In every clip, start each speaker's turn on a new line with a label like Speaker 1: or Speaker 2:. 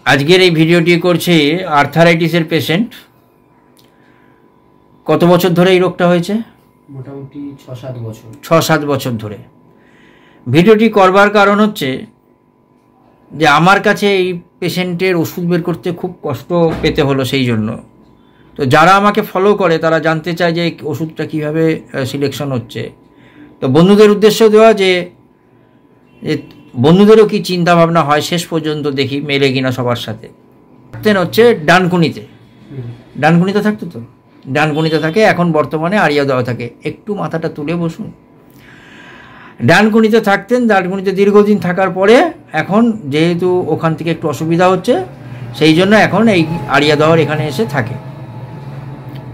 Speaker 1: আজকের এই ভিডিওটি করছি আর্থারাইটিসের পেশেন্ট। কত বছর ধরে এই রোগটা হয়েছে?
Speaker 2: মোটামুটি ৬-৭ বছর।
Speaker 1: ৬-৭ বছর ধরে। ভিডিওটি করবার কারণ হচ্ছে যে আমার কাছে এই পেশেন্টের ওষুধ বের করতে খুব কষ্ট পেতে হলো, সেই জন্য। তো যারা আমাকে ফলো করে তারা জানতে চায় যে ওষুধটা কীভাবে সিলেকশন হচ্ছে। তো বন্ধুদের উদ্দেশ্য দেওয়া যে বন্ধুদেরও কি চিন্তা ভাবনা হয় শেষ পর্যন্ত দেখি মেলে কিনা সবার সাথে। থাকতেন হচ্ছে ডানকুনিতে, ডানকুনিতে থাকতো তো, ডানকুনিতে থাকে, এখন বর্তমানে আড়িয়া দেওয়া থাকে। একটু মাথাটা তুলে বসুন। ডানকুনিতে থাকতেন, ডানকুনিতে দীর্ঘদিন থাকার পরে এখন যেহেতু ওখান থেকে একটু অসুবিধা হচ্ছে, সেই জন্য এখন এই আড়িয়া দেওয়ার এখানে এসে থাকে।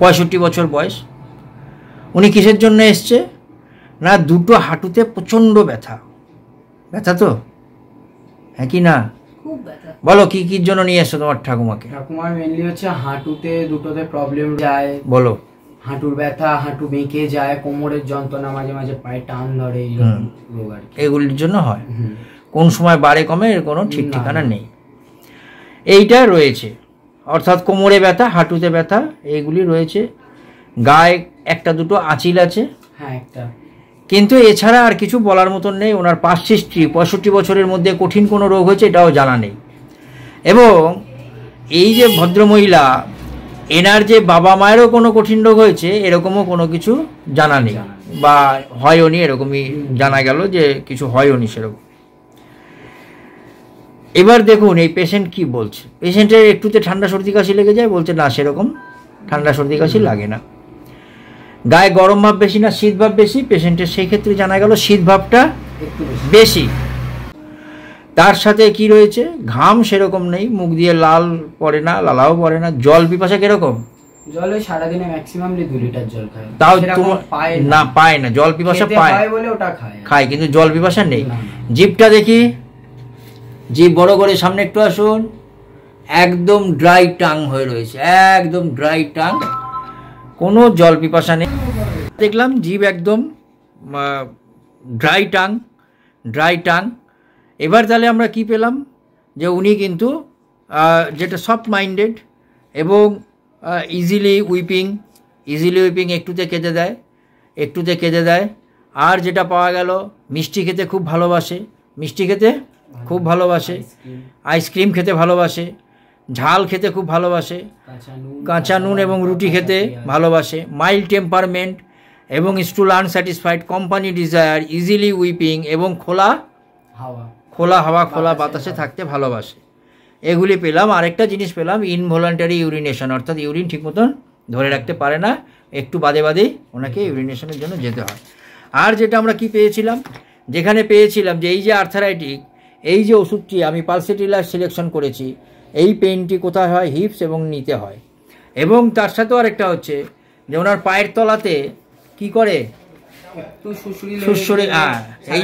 Speaker 1: 65 বছর বয়স। উনি কিসের জন্য এসছে না, দুটো হাঁটুতে প্রচণ্ড ব্যথা। ব্যথা তো, হ্যাঁ কি না?
Speaker 2: খুব ব্যথা।
Speaker 1: বলো কি কি জন্য নিয়ে এসছো তোমার ঠাকুমাকে?
Speaker 2: ঠাকুমার মেইনলি হচ্ছে হাঁটুতে দুটোতে প্রবলেম যায়।
Speaker 1: বলো।
Speaker 2: হাঁটুর ব্যথা, হাঁটু বেঁকে যায়, কোমরের যন্ত্রণা, মাঝে মাঝে পায়ে টান ধরে, এই রোগ আর কি।
Speaker 1: এগুলির জন্য হয়। কোন সময় বাড়ে কমে এর কোনো ঠিক ঠিকানা নেই। এইটা রয়েছে, অর্থাৎ কোমরে ব্যথা, হাঁটুতে ব্যথা, এইগুলি রয়েছে। গায়ে একটা দুটো আঁচিল আছে,
Speaker 2: হ্যাঁ একটা,
Speaker 1: কিন্তু এছাড়া আর কিছু বলার মতন নেই। ওনার পাস্ট হিস্ট্রি 65 বছরের মধ্যে কঠিন কোনো রোগ হয়েছে এটাও জানা নেই। এবং এই যে ভদ্রমহিলা, এনার যে বাবা মায়েরও কোনো কঠিন রোগ হয়েছে এরকমও কোনো কিছু জানা নেই, বা হয়ওনি, এরকমই জানা গেল যে কিছু হয়ওনি সেরকম। এবার দেখুন এই পেশেন্ট কি বলছে। পেশেন্টের একটুতে ঠান্ডা সর্দি কাশি লেগে যায়, বলছে না সেরকম ঠান্ডা সর্দি কাশি লাগে না। গায়ে গরম ভাব বেশি না শীত ভাব বেশি, পেশেন্টের সেই ক্ষেত্রে জানা গেল শীত ভাবটা বেশি। তার সাথে কি রয়েছে, ঘাম সেরকম নেই, মুখ দিয়ে লাল পড়ে না, লালাও পড়ে না। জল পিপাসা কিরকম?
Speaker 2: জল ওই সারাদিনে ম্যাক্সিমাম 2 লিটার জল খায়,
Speaker 1: তাও না পায় না, জল পিপাসা পায়
Speaker 2: বলে ওটা
Speaker 1: খায়, কিন্তু জল পিপাসা নেই। জিভটা দেখি, জিভ বড় করে সামনে একটু আসুন। একদম ড্রাই টাং হয়ে রয়েছে, একদম ড্রাই টাং, কোনো জল পিপাসা নেই। দেখলাম জিভ একদম ড্রাই টাং, ড্রাই টাং। এবার তাহলে আমরা কি পেলাম, যে উনি কিন্তু যেটা সফট মাইন্ডেড এবং ইজিলি উইপিং, একটুতে কেঁদে দেয়, একটুতে কেঁদে দেয়। আর যেটা পাওয়া গেল, মিষ্টি খেতে খুব ভালোবাসে, মিষ্টি খেতে খুব ভালোবাসে, আইসক্রিম খেতে ভালোবাসে, ঝাল খেতে খুব ভালোবাসে, কাঁচা নুন এবং রুটি খেতে ভালোবাসে, মাইল্ড টেম্পারমেন্ট এবং stool unsatisfied, company desire, easily weeping এবং খোলা হাওয়া, খোলা বাতাসে থাকতে ভালোবাসে। এগুলি পেলাম। আরেকটা জিনিস পেলাম, ইনভলান্টারি ইউরিনেশন, অর্থাৎ ইউরিন ঠিক মতন ধরে রাখতে পারে না, একটু বাদে বাদেই ওনাকে ইউরিনেশনের জন্য যেতে হয়। আর যেটা আমরা কি পেয়েছিলাম, যেখানে পেয়েছিলাম যে এই যে আর্থারাইটিক, এই যে ওষুধটি আমি পালসেটিলার সিলেকশন করেছি, এই পেইনটি কোথায় হয়, হিপস এবং নিতে হয়। এবং তার সাথেও আরেকটা হচ্ছে যে ওনার পায়ের তলাতে কি করে, সুরসুরি, এই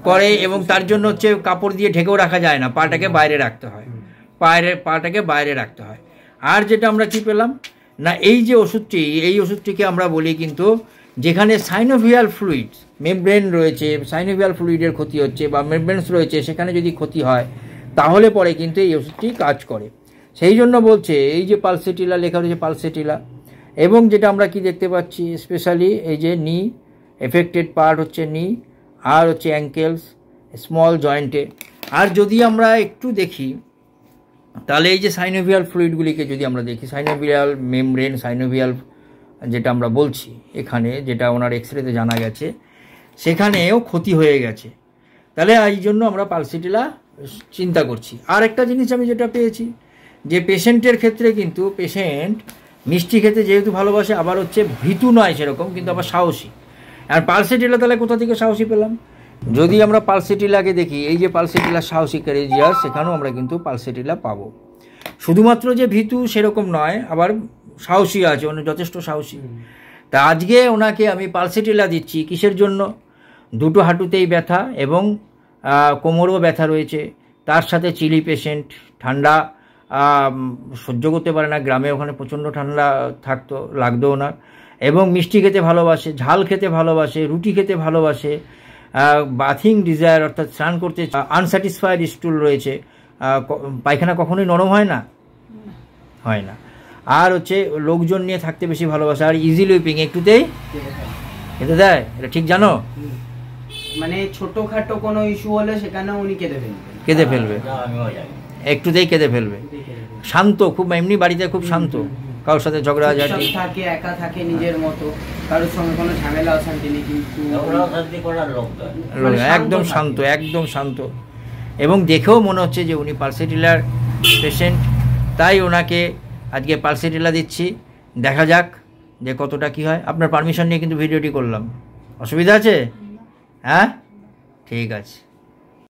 Speaker 1: করে, এবং তার জন্য হচ্ছে কাপড় দিয়ে ঢেকেও রাখা যায় না, পাটাকে বাইরে রাখতে হয়, পাটাকে বাইরে রাখতে হয়। আর যেটা আমরা কি পেলাম না, এই যে ওষুধটি, এই ওষুধটিকে আমরা বলি কিন্তু যেখানে সাইনোভিয়াল ফ্লুইড, মেমব্রেন রয়েছে, সাইনোভিয়াল ফ্লুইডের ক্ষতি হচ্ছে বা মেমব্রেনস রয়েছে, সেখানে যদি ক্ষতি হয় তাহলে পরে কিন্তু এই ওষুধটি কাজ করে। সেই জন্য বলছে এই যে পালসেটিলা লেখা রয়েছে, পালসেটিলা। এবং যেটা আমরা কি দেখতে পাচ্ছি, স্পেশালি এই যে নি, এফেক্টেড পার্ট হচ্ছে নি, আর হচ্ছে অ্যাঙ্কেলস, স্মল জয়েন্টে। আর যদি আমরা একটু দেখি তাহলে এই যে সাইনোভিয়াল ফ্লুইডগুলিকে যদি আমরা দেখি, সাইনোভিয়াল মেমব্রেন, সাইনোভিয়াল যেটা আমরা বলছি এখানে, যেটা ওনার এক্সরেতে জানা গেছে, সেখানেও ক্ষতি হয়ে গেছে। তাহলে এই জন্য আমরা পালসেটিলা চিন্তা করছি। আর একটা জিনিস আমি যেটা পেয়েছি, যে পেশেন্টের ক্ষেত্রে কিন্তু পেশেন্ট মিষ্টি খেতে যেহেতু ভালোবাসে, আবার হচ্ছে ভীতু নয় সেরকম, কিন্তু আবার সাহসী। আর পালসেটিলা তাহলে কোথা থেকে সাহসী পেলাম? যদি আমরা পালসেটিলাকে দেখি, এই যে পালসেটিলা সাহসী ক্যারেজিয়াস, সেখানেও আমরা কিন্তু পালসেটিলা পাবো। শুধুমাত্র যে ভীতু সেরকম নয়, আবার সাহসী আছে, উনি যথেষ্ট সাহসী। তা আজকে ওনাকে আমি পালসেটিলা দিচ্ছি কিসের জন্য? দুটো হাঁটুতেই ব্যথা এবং কোমরও ব্যথা রয়েছে, তার সাথে চিলি পেশেন্ট, ঠান্ডা সহ্য করতে পারে না, গ্রামে ওখানে প্রচণ্ড ঠান্ডা থাকতো, লাগতো ওনার। এবং মিষ্টি খেতে ভালোবাসে, ঝাল খেতে ভালোবাসে, রুটি খেতে ভালোবাসে, বাথিং ডিজায়ার অর্থাৎ স্নান করতে, আনস্যাটিসফাইড স্টুল রয়েছে, পায়খানা কখনোই নরম হয় না, হয় না। আর হচ্ছে লোকজন নিয়ে থাকতে বেশি ভালোবাসে, আর ইজি উইপিং একটুতেই খেতে দেয়, এটা ঠিক জানো?
Speaker 2: মানে ছোটখাটো কোনো ইস্যু হলে সেখানে উনি
Speaker 1: কেঁদে ফেলবে, একটুতেই কেঁদে ফেলবে। শান্ত খুব, এমনি বাড়িতে খুব শান্ত, কারোর সাথে ঝগড়াঝাটি
Speaker 2: থাকে, একা থাকে নিজের মতো, কারোর সঙ্গে কোনো ঝামেলা অশান্তি নেই, কিন্তু
Speaker 1: একদম শান্ত, একদম শান্ত। এবং দেখেও মনে হচ্ছে যে উনি পালসেটিলার পেশেন্ট, তাই ওনাকে আজকে পালসেটিলা দিচ্ছি। দেখা যাক যে কতটা কি হয়। আপনার পারমিশন নিয়ে কিন্তু ভিডিওটি করলাম, অসুবিধা আছে? হ্যাঁ, ঠিক আছে।